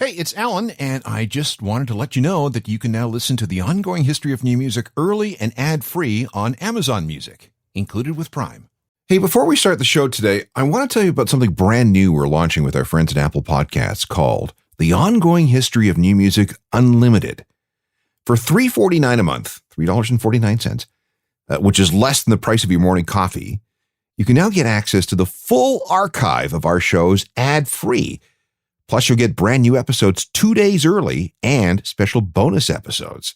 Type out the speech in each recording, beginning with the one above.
Hey, it's Alan, and I just wanted to let you know that you can now listen to the ongoing history of new music early and ad-free on Amazon Music, included with Prime. Hey, before we start the show today, I want to tell you about something brand new we're launching with our friends at Apple Podcasts called The Ongoing History of New Music Unlimited. For $3.49 a month, $3.49, which is less than the price of your morning coffee, you can now get access to the full archive of our shows ad-free. Plus, you'll get brand new episodes 2 days early and special bonus episodes.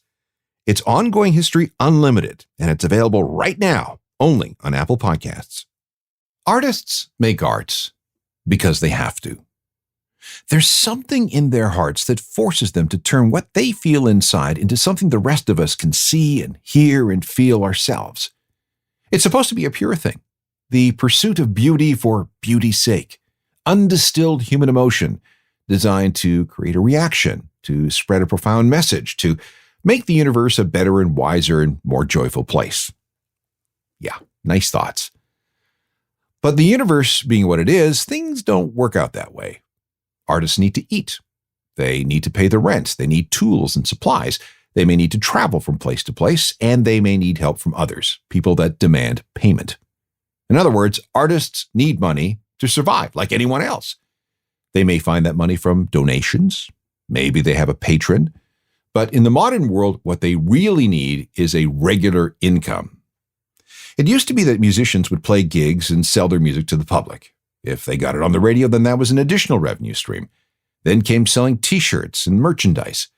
It's Ongoing History Unlimited, and it's available right now, only on Apple Podcasts. Artists make arts because they have to. There's something in their hearts that forces them to turn what they feel inside into something the rest of us can see and hear and feel ourselves. It's supposed to be a pure thing, the pursuit of beauty for beauty's sake, undistilled human emotion designed to create a reaction, to spread a profound message, to make the universe a better and wiser and more joyful place. Yeah, nice thoughts. But the universe being what it is, things don't work out that way. Artists need to eat. They need to pay the rent. They need tools and supplies. They may need to travel from place to place, and they may need help from others, people that demand payment. In other words, artists need money to survive, like anyone else. They may find that money from donations. Maybe they have a patron. But in the modern world, what they really need is a regular income. It used to be that musicians would play gigs and sell their music to the public. If they got it on the radio, then that was an additional revenue stream. Then came selling T-shirts and merchandise.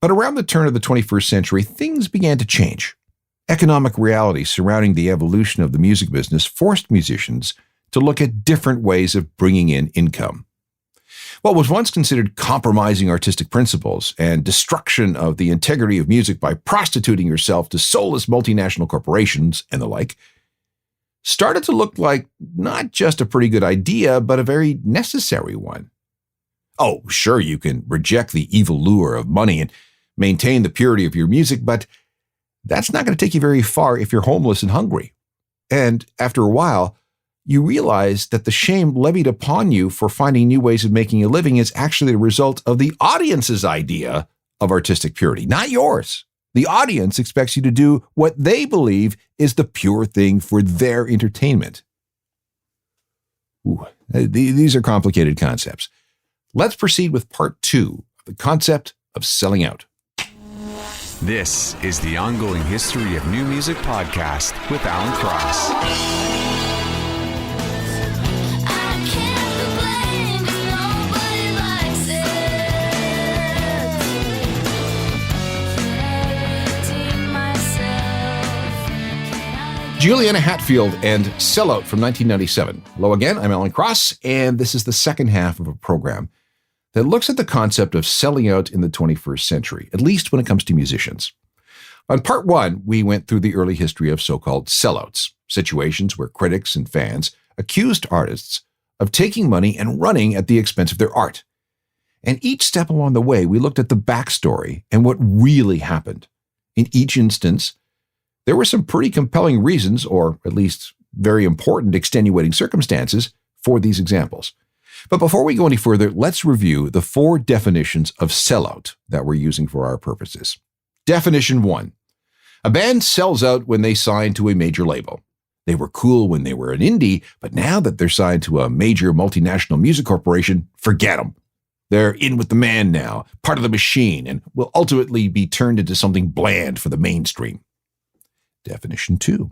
But around the turn of the 21st century, things began to change. Economic realities surrounding the evolution of the music business forced musicians to look at different ways of bringing in income. What was once considered compromising artistic principles and destruction of the integrity of music by prostituting yourself to soulless multinational corporations and the like started to look like not just a pretty good idea, but a very necessary one. Oh, sure, you can reject the evil lure of money and maintain the purity of your music, but that's not going to take you very far if you're homeless and hungry. And after a while, you realize that the shame levied upon you for finding new ways of making a living is actually the result of the audience's idea of artistic purity, not yours. The audience expects you to do what they believe is the pure thing for their entertainment. Ooh, these are complicated concepts. Let's proceed with part 2 of the concept of selling out. This is the Ongoing History of New Music podcast with Alan Cross. Juliana Hatfield and Sellout from 1997. Hello again, I'm Alan Cross, and this is the second half of a program that looks at the concept of selling out in the 21st century, at least when it comes to musicians. On part 1, we went through the early history of so-called sellouts, situations where critics and fans accused artists of taking money and running at the expense of their art. And each step along the way, we looked at the backstory and what really happened. In each instance, there were some pretty compelling reasons, or at least very important extenuating circumstances, for these examples. But before we go any further, let's review the 4 definitions of sellout that we're using for our purposes. Definition 1. A band sells out when they sign to a major label. They were cool when they were an indie, but now that they're signed to a major multinational music corporation, forget them. They're in with the man now, part of the machine, and will ultimately be turned into something bland for the mainstream. Definition 2.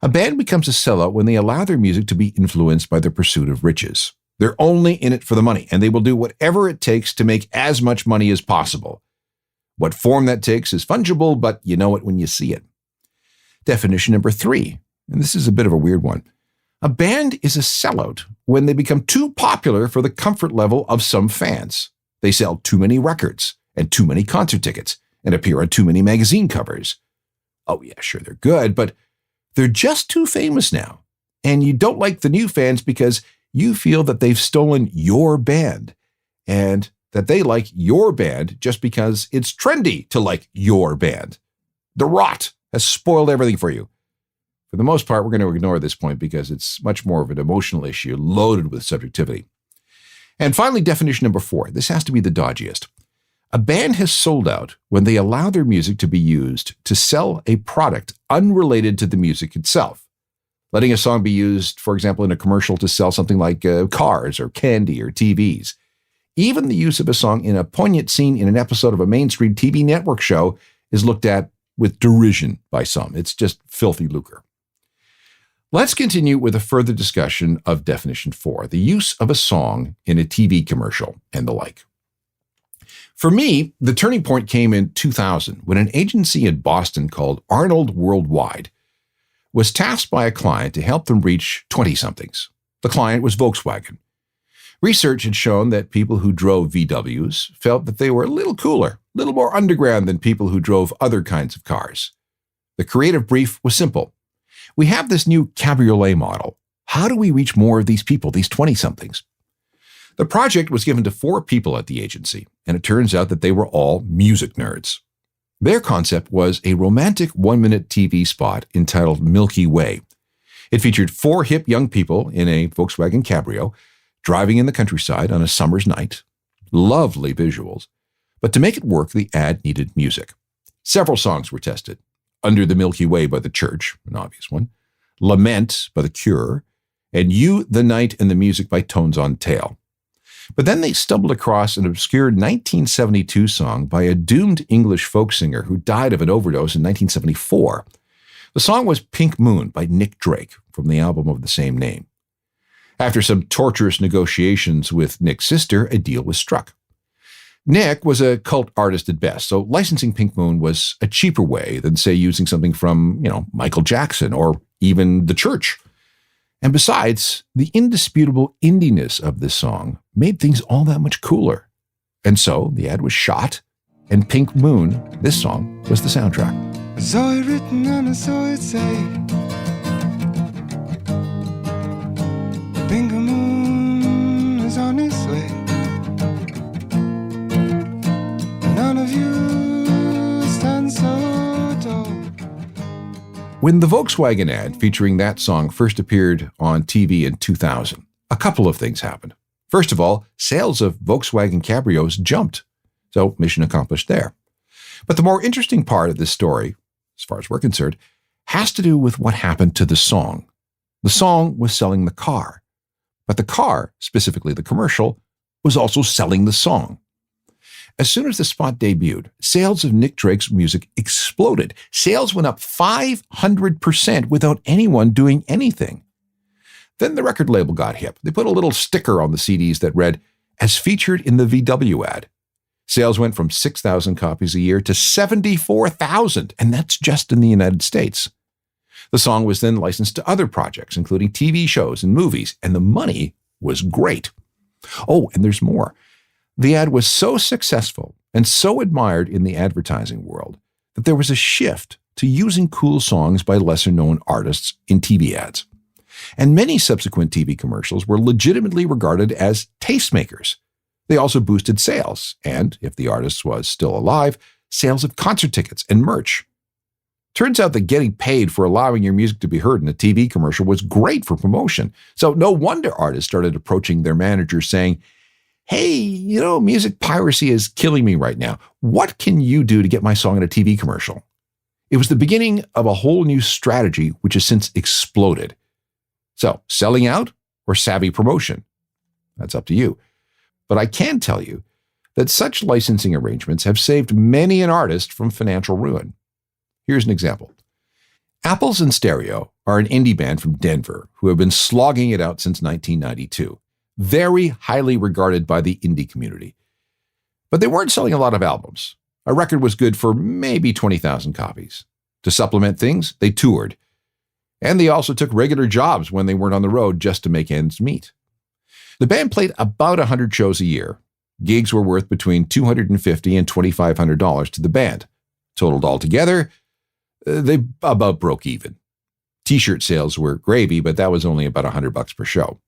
A band becomes a sellout when they allow their music to be influenced by the pursuit of riches. They're only in it for the money, and they will do whatever it takes to make as much money as possible. What form that takes is fungible, but you know it when you see it. Definition number 3, and this is a bit of a weird one. A band is a sellout when they become too popular for the comfort level of some fans. They sell too many records and too many concert tickets and appear on too many magazine covers. Oh yeah, sure, they're good, but they're just too famous now. And you don't like the new fans because you feel that they've stolen your band and that they like your band just because it's trendy to like your band. The rot has spoiled everything for you. For the most part, we're going to ignore this point because it's much more of an emotional issue loaded with subjectivity. And finally, definition number 4. This has to be the dodgiest. A band has sold out when they allow their music to be used to sell a product unrelated to the music itself. Letting a song be used, for example, in a commercial to sell something like cars or candy or TVs. Even the use of a song in a poignant scene in an episode of a mainstream TV network show is looked at with derision by some. It's just filthy lucre. Let's continue with a further discussion of definition 4, the use of a song in a TV commercial and the like. For me, the turning point came in 2000 when an agency in Boston called Arnold Worldwide was tasked by a client to help them reach 20-somethings. The client was Volkswagen. Research had shown that people who drove VWs felt that they were a little cooler, a little more underground than people who drove other kinds of cars. The creative brief was simple. We have this new cabriolet model. How do we reach more of these people, these 20-somethings? The project was given to 4 people at the agency, and it turns out that they were all music nerds. Their concept was a romantic 1-minute TV spot entitled Milky Way. It featured 4 hip young people in a Volkswagen Cabrio driving in the countryside on a summer's night. Lovely visuals. But to make it work, the ad needed music. Several songs were tested. Under the Milky Way by The Church, an obvious one. Lament by The Cure. And You, the Night, and the Music by Tones on Tail. But then they stumbled across an obscure 1972 song by a doomed English folk singer who died of an overdose in 1974. The song was Pink Moon by Nick Drake from the album of the same name. After some torturous negotiations with Nick's sister, a deal was struck. Nick was a cult artist at best, so licensing Pink Moon was a cheaper way than, say, using something from, Michael Jackson or even The Church. And besides, the indisputable indiness of this song made things all that much cooler. And so the ad was shot, and Pink Moon, this song, was the soundtrack. I saw it written and I saw it say, Pink Moon is on its way. None of you stand so tall. When the Volkswagen ad featuring that song first appeared on TV in 2000, a couple of things happened. First of all, sales of Volkswagen Cabrios jumped. So mission accomplished there. But the more interesting part of this story, as far as we're concerned, has to do with what happened to the song. The song was selling the car. But the car, specifically the commercial, was also selling the song. As soon as the spot debuted, sales of Nick Drake's music exploded. Sales went up 500% without anyone doing anything. Then the record label got hip. They put a little sticker on the CDs that read, as featured in the VW ad. Sales went from 6,000 copies a year to 74,000, and that's just in the United States. The song was then licensed to other projects, including TV shows and movies, and the money was great. Oh, and there's more. The ad was so successful and so admired in the advertising world that there was a shift to using cool songs by lesser-known artists in TV ads. And many subsequent TV commercials were legitimately regarded as tastemakers. They also boosted sales, and, if the artist was still alive, sales of concert tickets and merch. Turns out that getting paid for allowing your music to be heard in a TV commercial was great for promotion. So no wonder artists started approaching their managers saying, hey, music piracy is killing me right now. What can you do to get my song in a TV commercial? It was the beginning of a whole new strategy, which has since exploded. So, selling out or savvy promotion? That's up to you. But I can tell you that such licensing arrangements have saved many an artist from financial ruin. Here's an example. Apples in Stereo are an indie band from Denver who have been slogging it out since 1992. Very highly regarded by the indie community. But they weren't selling a lot of albums. A record was good for maybe 20,000 copies. To supplement things, they toured. And they also took regular jobs when they weren't on the road just to make ends meet. The band played about 100 shows a year. Gigs were worth between $250 and $2,500 to the band. Totaled altogether, they about broke even. T-shirt sales were gravy, but that was only about $100 per show.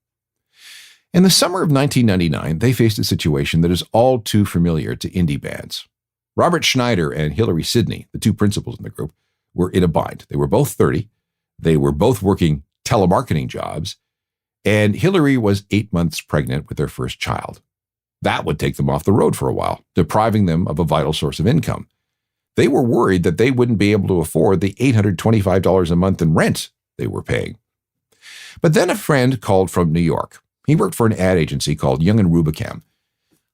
In the summer of 1999, they faced a situation that is all too familiar to indie bands. Robert Schneider and Hillary Sidney, the two principals in the group, were in a bind. They were both 30. They were both working telemarketing jobs, and Hillary was 8 months pregnant with their first child. That would take them off the road for a while, depriving them of a vital source of income. They were worried that they wouldn't be able to afford the $825 a month in rent they were paying. But then a friend called from New York. He worked for an ad agency called Young and Rubicam.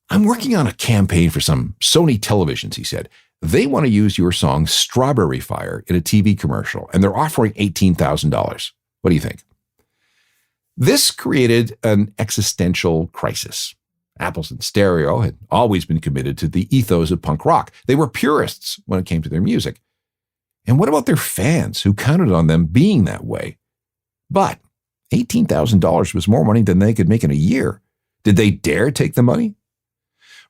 "I'm working on a campaign for some Sony televisions," he said. "They want to use your song Strawberry Fire in a TV commercial, and they're offering $18,000. What do you think?" This created an existential crisis. Apples and Stereo had always been committed to the ethos of punk rock. They were purists when it came to their music. And what about their fans who counted on them being that way? But $18,000 was more money than they could make in a year. Did they dare take the money?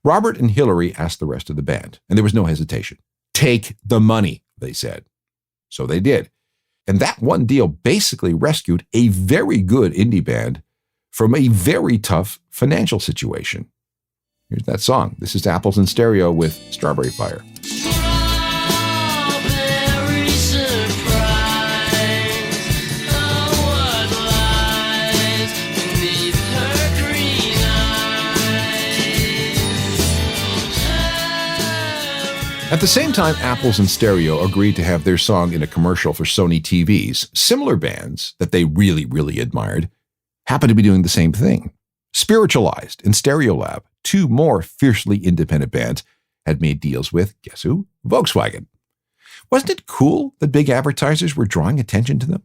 Robert and Hillary asked the rest of the band, and there was no hesitation. "Take the money," they said. So they did. And that one deal basically rescued a very good indie band from a very tough financial situation. Here's that song. This is Apples and Stereo with Strawberry Fire. Strawberry surprise, oh, what lies beneath her green eyes. At the same time, Apples and Stereo agreed to have their song in a commercial for Sony TVs, similar bands that they really, really admired happened to be doing the same thing. Spiritualized and Stereolab, two more fiercely independent bands, had made deals with, guess who? Volkswagen. Wasn't it cool that big advertisers were drawing attention to them?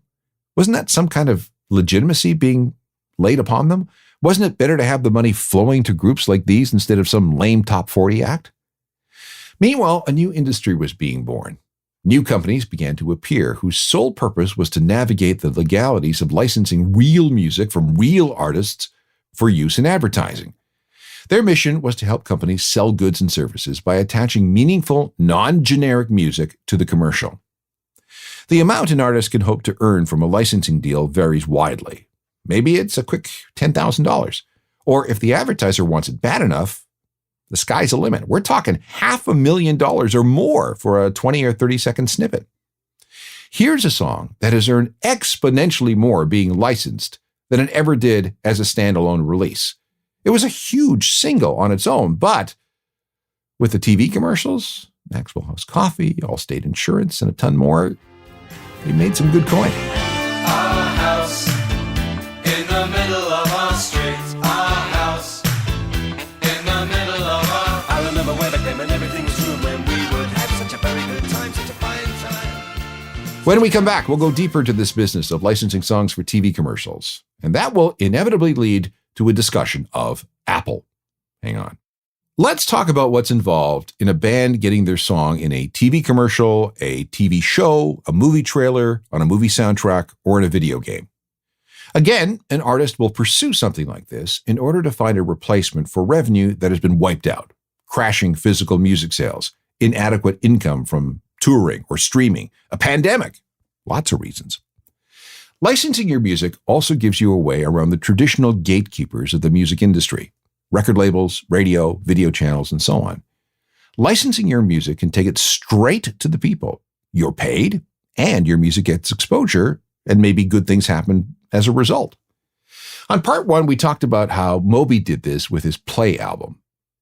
Wasn't that some kind of legitimacy being laid upon them? Wasn't it better to have the money flowing to groups like these instead of some lame top 40 act? Meanwhile, a new industry was being born. New companies began to appear whose sole purpose was to navigate the legalities of licensing real music from real artists for use in advertising. Their mission was to help companies sell goods and services by attaching meaningful, non-generic music to the commercial. The amount an artist can hope to earn from a licensing deal varies widely. Maybe it's a quick $10,000. Or if the advertiser wants it bad enough, the sky's the limit. We're talking $500,000 or more for a 20 or 30-second snippet. Here's a song that has earned exponentially more being licensed than it ever did as a standalone release. It was a huge single on its own, but with the TV commercials, Maxwell House Coffee, Allstate Insurance, and a ton more, they made some good coin. Our house in the middle of our street. Our house in the middle of our... I remember when it came and everything was true, when we would have such a very good time, such a fine time. When we come back, we'll go deeper into this business of licensing songs for TV commercials, and that will inevitably lead to a discussion of Apple. Hang on. Let's talk about what's involved in a band getting their song in a TV commercial, a TV show, a movie trailer, on a movie soundtrack, or in a video game. Again, an artist will pursue something like this in order to find a replacement for revenue that has been wiped out, crashing physical music sales, inadequate income from touring or streaming, a pandemic, lots of reasons. Licensing your music also gives you a way around the traditional gatekeepers of the music industry. Record labels, radio, video channels, and so on. Licensing your music can take it straight to the people. You're paid, and your music gets exposure, and maybe good things happen as a result. On part one, we talked about how Moby did this with his Play album.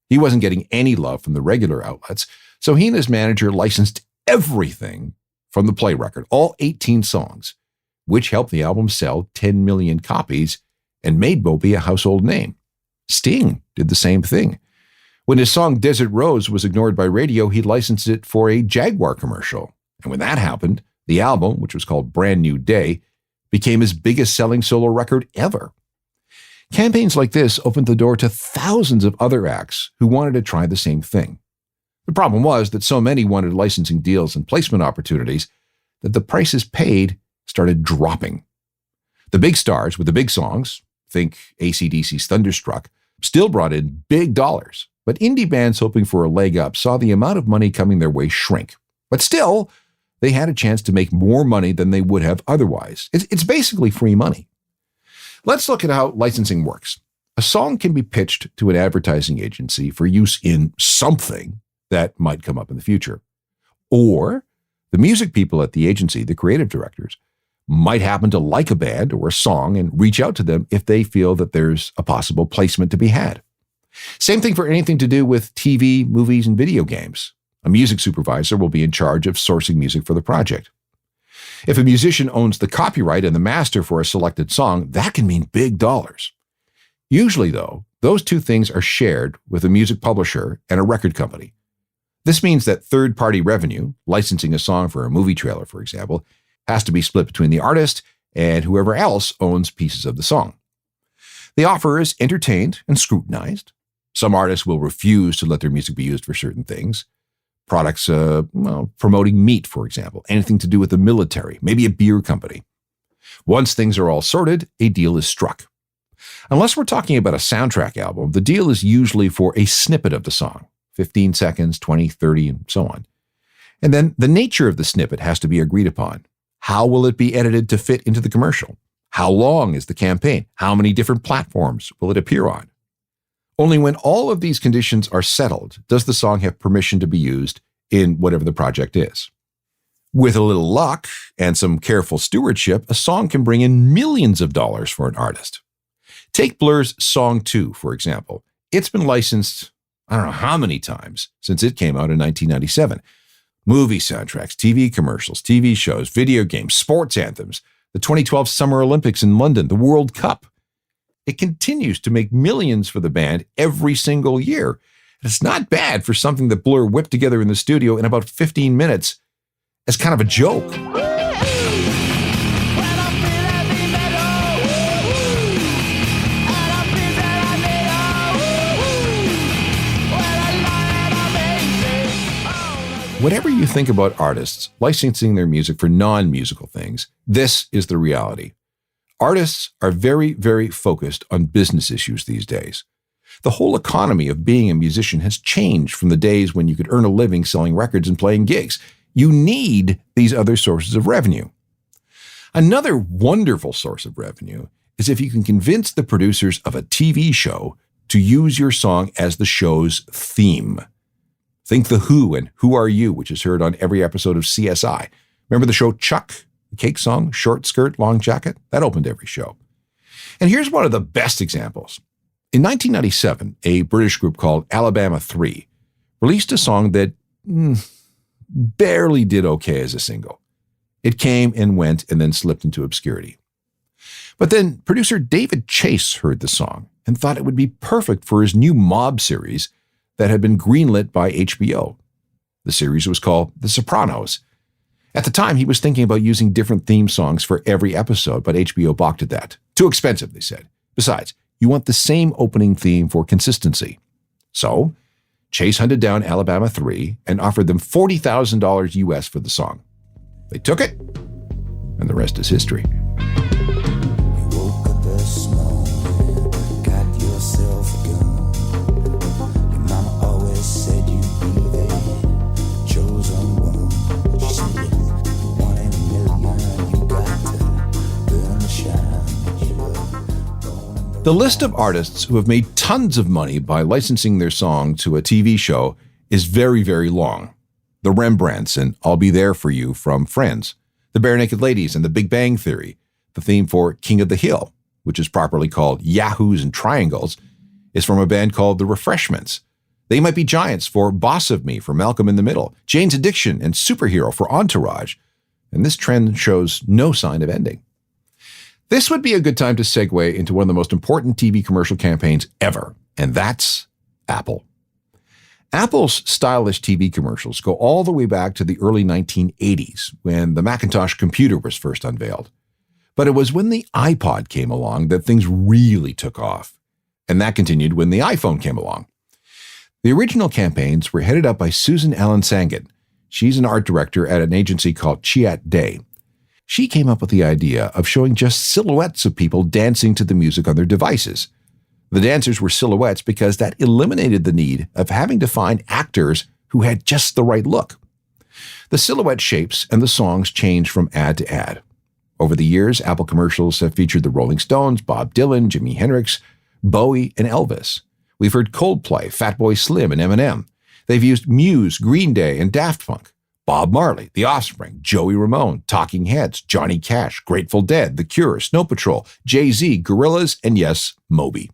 He wasn't getting any love from the regular outlets, so he and his manager licensed everything from the Play record, all 18 songs, which helped the album sell 10 million copies and made Moby a household name. Sting did the same thing. When his song Desert Rose was ignored by radio, he licensed it for a Jaguar commercial. And when that happened, the album, which was called Brand New Day, became his biggest selling solo record ever. Campaigns like this opened the door to thousands of other acts who wanted to try the same thing. The problem was that so many wanted licensing deals and placement opportunities that the prices paid started dropping. The big stars with the big songs, think AC/DC's Thunderstruck, still brought in big dollars, but indie bands hoping for a leg up saw the amount of money coming their way shrink. But still, they had a chance to make more money than they would have otherwise. It's basically free money. Let's look at how licensing works. A song can be pitched to an advertising agency for use in something that might come up in the future. Or the music people at the agency, the creative directors, might happen to like a band or a song and reach out to them if they feel that there's a possible placement to be had. Same thing for anything to do with TV, movies, and video games. A music supervisor will be in charge of sourcing music for the project. If a musician owns the copyright and the master for a selected song, that can mean big dollars. Usually, though, those two things are shared with a music publisher and a record company. This means that third-party revenue, licensing a song for a movie trailer, for example, has to be split between the artist and whoever else owns pieces of the song. The offer is entertained and scrutinized. Some artists will refuse to let their music be used for certain things. Products, promoting meat, for example, anything to do with the military, maybe a beer company. Once things are all sorted, a deal is struck. Unless we're talking about a soundtrack album, the deal is usually for a snippet of the song, 15 seconds, 20, 30, and so on. And then the nature of the snippet has to be agreed upon. How will it be edited to fit into the commercial? How long is the campaign? How many different platforms will it appear on? Only when all of these conditions are settled does the song have permission to be used in whatever the project is. With a little luck and some careful stewardship, a song can bring in millions of dollars for an artist. Take Blur's Song 2, for example. It's been licensed, I don't know how many times since it came out in 1997. Movie soundtracks, TV commercials, TV shows, video games, sports anthems, the 2012 Summer Olympics in London, the World Cup. It continues to make millions for the band every single year. It's not bad for something that Blur whipped together in the studio in about 15 minutes as kind of a joke. Whatever you think about artists licensing their music for non-musical things, this is the reality. Artists are very, very focused on business issues these days. The whole economy of being a musician has changed from the days when you could earn a living selling records and playing gigs. You need these other sources of revenue. Another wonderful source of revenue is if you can convince the producers of a TV show to use your song as the show's theme. Think The Who and Who Are You, which is heard on every episode of CSI. Remember the show Chuck? The Cake song, Short Skirt, Long Jacket? That opened every show. And here's one of the best examples. In 1997, a British group called Alabama 3 released a song that barely did okay as a single. It came and went and then slipped into obscurity. But then producer David Chase heard the song and thought it would be perfect for his new mob series that had been greenlit by HBO. The series was called The Sopranos. At the time, he was thinking about using different theme songs for every episode, but HBO balked at that. Too expensive, they said. Besides, you want the same opening theme for consistency. So, Chase hunted down Alabama 3 and offered them $40,000 US for the song. They took it, and the rest is history. You woke up this morning, got yourself a gun. Your mama always said you'd be the chosen one. She said, one in a million, you got to burn the shine. You were born in The list of artists who have made tons of money by licensing their song to a TV show is very, very long. The Rembrandts and I'll Be There For You from Friends, the Bare Naked Ladies and The Big Bang Theory, the theme for King of the Hill, which is properly called Yahoos and Triangles, is from a band called The Refreshments. They Might Be Giants for Boss of Me for Malcolm in the Middle, Jane's Addiction and Superhero for Entourage, and this trend shows no sign of ending. This would be a good time to segue into one of the most important TV commercial campaigns ever, and that's Apple. Apple's stylish TV commercials go all the way back to the early 1980s when the Macintosh computer was first unveiled. But it was when the iPod came along that things really took off. And that continued when the iPhone came along. The original campaigns were headed up by Susan Allen Sangen. She's an art director at an agency called Chiat Day. She came up with the idea of showing just silhouettes of people dancing to the music on their devices. The dancers were silhouettes because that eliminated the need of having to find actors who had just the right look. The silhouette shapes and the songs changed from ad to ad. Over the years, Apple commercials have featured the Rolling Stones, Bob Dylan, Jimi Hendrix, Bowie, and Elvis. We've heard Coldplay, Fatboy Slim, and Eminem. They've used Muse, Green Day, and Daft Punk. Bob Marley, The Offspring, Joey Ramone, Talking Heads, Johnny Cash, Grateful Dead, The Cure, Snow Patrol, Jay-Z, Gorillaz, and yes, Moby.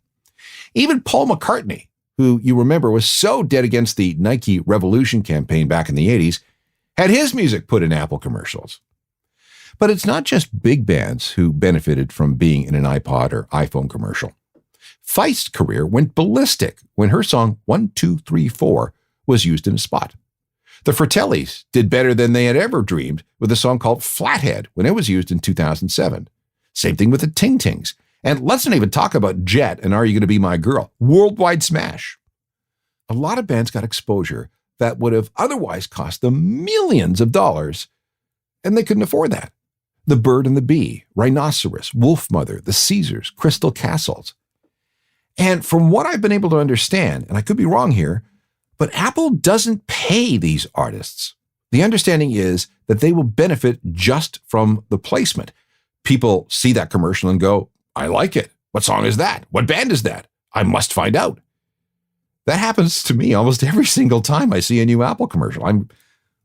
Even Paul McCartney, who you remember was so dead against the Nike Revolution campaign back in the 80s, had his music put in Apple commercials. But it's not just big bands who benefited from being in an iPod or iPhone commercial. Feist's career went ballistic when her song 1, 2, 3, 4 was used in a spot. The Fratellis did better than they had ever dreamed with a song called Flathead when it was used in 2007. Same thing with the Ting Tings. And let's not even talk about Jet and Are You Gonna Be My Girl? Worldwide smash. A lot of bands got exposure that would have otherwise cost them millions of dollars, and they couldn't afford that. The Bird and the Bee, Rhinoceros, Wolfmother, the Caesars, Crystal Castles. And from what I've been able to understand, and I could be wrong here, but Apple doesn't pay these artists. The understanding is that they will benefit just from the placement. People see that commercial and go, I like it. What song is that? What band is that? I must find out. That happens to me almost every single time I see a new Apple commercial. I'm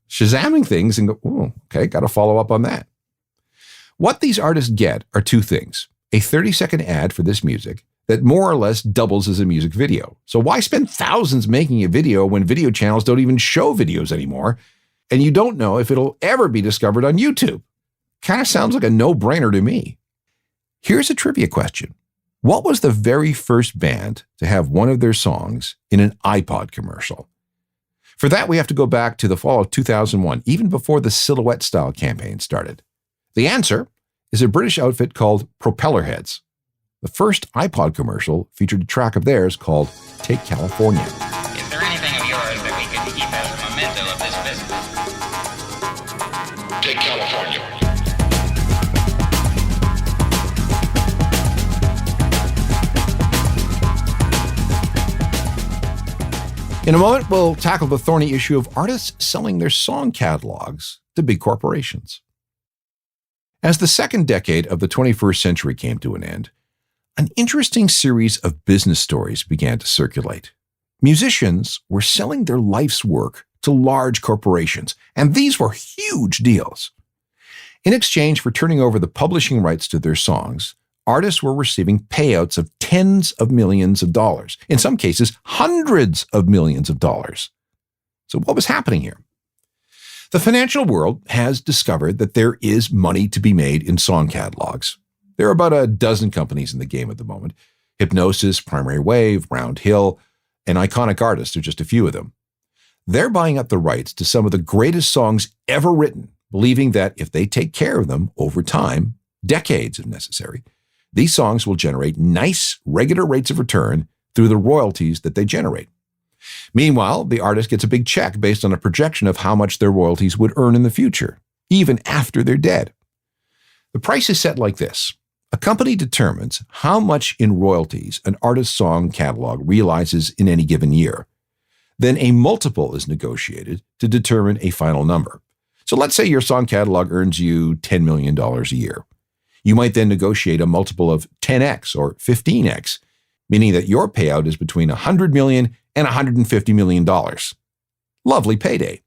Shazamming things and go, oh, okay, got to follow up on that. What these artists get are two things. A 30-second ad for this music that more or less doubles as a music video. So why spend thousands making a video when video channels don't even show videos anymore, and you don't know if it'll ever be discovered on YouTube? Kind of sounds like a no-brainer to me. Here's a trivia question. What was the very first band to have one of their songs in an iPod commercial? For that, we have to go back to the fall of 2001, even before the Silhouette style campaign started. The answer is a British outfit called Propellerheads. The first iPod commercial featured a track of theirs called Take California. Is there anything of yours that we could keep as a memento of this visit? Take California. In a moment, we'll tackle the thorny issue of artists selling their song catalogs to big corporations. As the second decade of the 21st century came to an end, an interesting series of business stories began to circulate. Musicians were selling their life's work to large corporations, and these were huge deals. In exchange for turning over the publishing rights to their songs, artists were receiving payouts of tens of millions of dollars, in some cases, hundreds of millions of dollars. So what was happening here? The financial world has discovered that there is money to be made in song catalogs. There are about a dozen companies in the game at the moment. Hypnosis, Primary Wave, Round Hill, and Iconic Artists are just a few of them. They're buying up the rights to some of the greatest songs ever written, believing that if they take care of them over time, decades if necessary, these songs will generate nice, regular rates of return through the royalties that they generate. Meanwhile, the artist gets a big check based on a projection of how much their royalties would earn in the future, even after they're dead. The price is set like this. A company determines how much in royalties an artist's song catalog realizes in any given year. Then a multiple is negotiated to determine a final number. So let's say your song catalog earns you $10 million a year. You might then negotiate a multiple of 10x or 15x, meaning that your payout is between $100 million and $150 million. Lovely payday.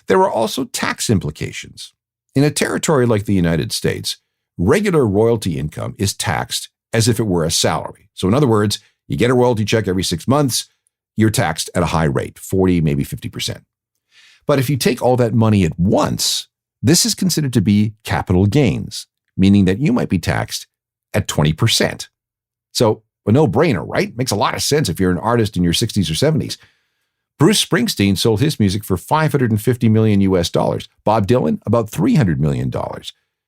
There are also tax implications. In a territory like the United States, regular royalty income is taxed as if it were a salary. So in other words, you get a royalty check every 6 months, you're taxed at a high rate, 40, maybe 50%. But if you take all that money at once, this is considered to be capital gains, meaning that you might be taxed at 20%. So a no-brainer, right? Makes a lot of sense if you're an artist in your 60s or 70s. Bruce Springsteen sold his music for $550 million US. Bob Dylan, about $300 million.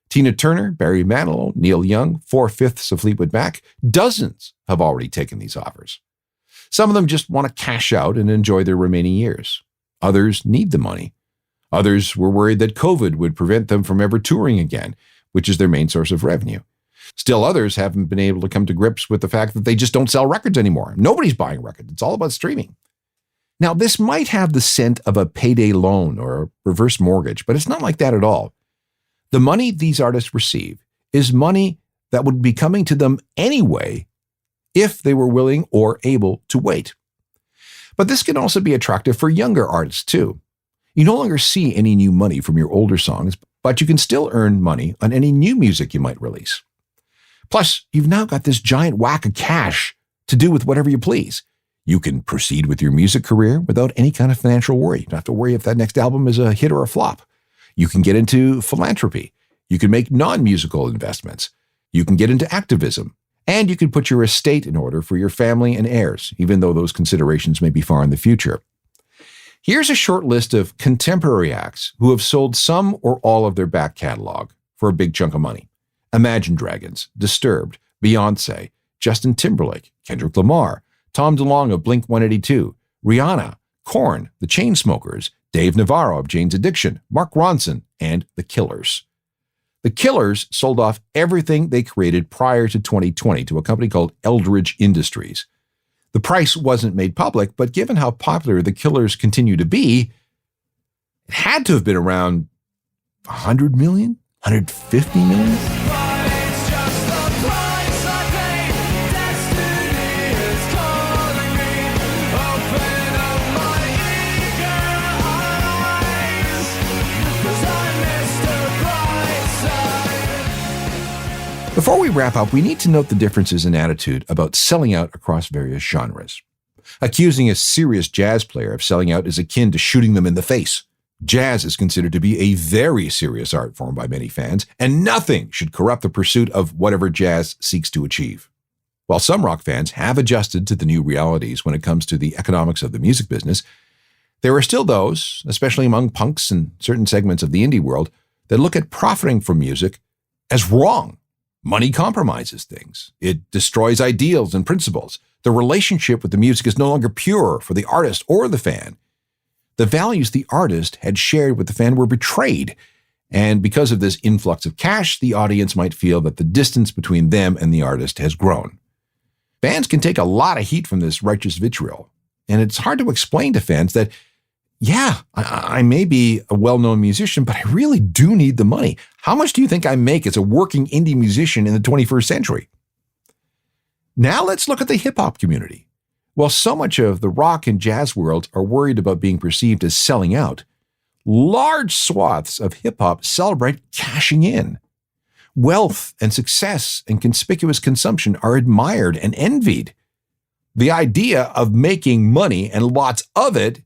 Tina Turner, Barry Manilow, Neil Young, 4/5 of Fleetwood Mac, dozens have already taken these offers. Some of them just want to cash out and enjoy their remaining years. Others need the money. Others were worried that COVID would prevent them from ever touring again, which is their main source of revenue. Still others haven't been able to come to grips with the fact that they just don't sell records anymore. Nobody's buying records. It's all about streaming. Now, this might have the scent of a payday loan or a reverse mortgage, but it's not like that at all. The money these artists receive is money that would be coming to them anyway if they were willing or able to wait. But this can also be attractive for younger artists too. You no longer see any new money from your older songs, but you can still earn money on any new music you might release. Plus, you've now got this giant whack of cash to do with whatever you please. You can proceed with your music career without any kind of financial worry. You don't have to worry if that next album is a hit or a flop. You can get into philanthropy. You can make non-musical investments. You can get into activism. And you can put your estate in order for your family and heirs, even though those considerations may be far in the future. Here's a short list of contemporary acts who have sold some or all of their back catalog for a big chunk of money. Imagine Dragons, Disturbed, Beyoncé, Justin Timberlake, Kendrick Lamar, Tom DeLonge of Blink-182, Rihanna, Korn, The Chainsmokers, Dave Navarro of Jane's Addiction, Mark Ronson, and The Killers. The Killers sold off everything they created prior to 2020 to a company called Eldridge Industries. The price wasn't made public, but given how popular The Killers continue to be, it had to have been around 100 million, 150 million. Before we wrap up, we need to note the differences in attitude about selling out across various genres. Accusing a serious jazz player of selling out is akin to shooting them in the face. Jazz is considered to be a very serious art form by many fans, and nothing should corrupt the pursuit of whatever jazz seeks to achieve. While some rock fans have adjusted to the new realities when it comes to the economics of the music business, there are still those, especially among punks and certain segments of the indie world, that look at profiting from music as wrong. Money compromises things. It destroys ideals and principles. The relationship with the music is no longer pure for the artist or the fan. The values the artist had shared with the fan were betrayed, and because of this influx of cash, the audience might feel that the distance between them and the artist has grown. Bands can take a lot of heat from this righteous vitriol, and it's hard to explain to fans that, yeah, I may be a well-known musician, but I really do need the money. How much do you think I make as a working indie musician in the 21st century? Now let's look at the hip-hop community. While so much of the rock and jazz world are worried about being perceived as selling out, large swaths of hip-hop celebrate cashing in. Wealth and success and conspicuous consumption are admired and envied. The idea of making money and lots of it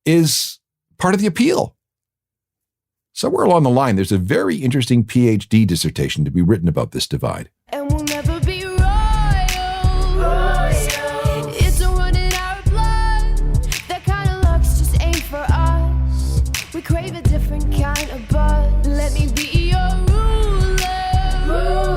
is part of the appeal. Somewhere along the line, there's a very interesting PhD dissertation to be written about this divide. And we'll never be royals. It's a run in our blood. That kind of luck's just ain't for us. We crave a different kind of buzz. Let me be your ruler.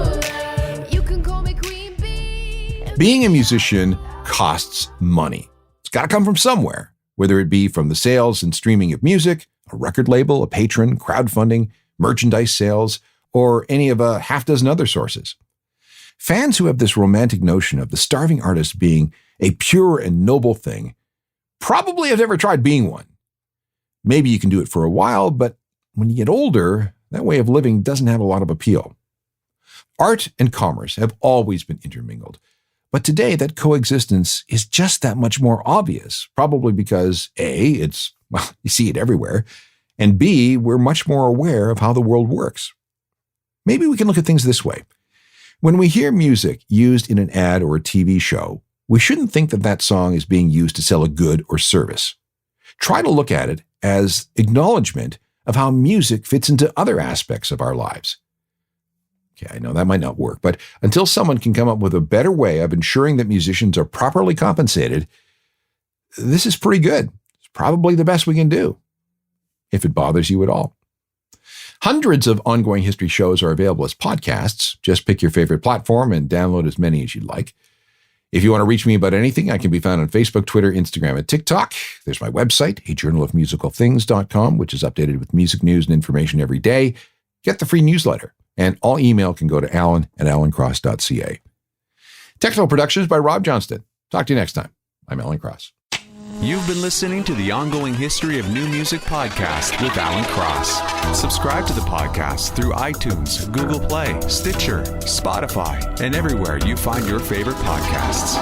You can call me Queen Bee. Being a musician costs money. It's got to come from somewhere, whether it be from the sales and streaming of music, a record label, a patron, crowdfunding, merchandise sales, or any of a half dozen other sources. Fans who have this romantic notion of the starving artist being a pure and noble thing probably have never tried being one. Maybe you can do it for a while, but when you get older, that way of living doesn't have a lot of appeal. Art and commerce have always been intermingled, but today that coexistence is just that much more obvious, probably because A, you see it everywhere, and B, we're much more aware of how the world works. Maybe we can look at things this way. When we hear music used in an ad or a TV show, we shouldn't think that that song is being used to sell a good or service. Try to look at it as acknowledgement of how music fits into other aspects of our lives. Okay, I know that might not work, but until someone can come up with a better way of ensuring that musicians are properly compensated, this is pretty good. It's probably the best we can do, if it bothers you at all. Hundreds of ongoing history shows are available as podcasts. Just pick your favorite platform and download as many as you'd like. If you want to reach me about anything, I can be found on Facebook, Twitter, Instagram, and TikTok. There's my website, ajournalofmusicalthings.com, which is updated with music news and information every day. Get the free newsletter, and all email can go to alan@alancross.ca. Technical production is by Rob Johnston. Talk to you next time. I'm Alan Cross. You've been listening to the Ongoing History of New Music podcast with Alan Cross. Subscribe to the podcast through iTunes, Google Play, Stitcher, Spotify, and everywhere you find your favorite podcasts.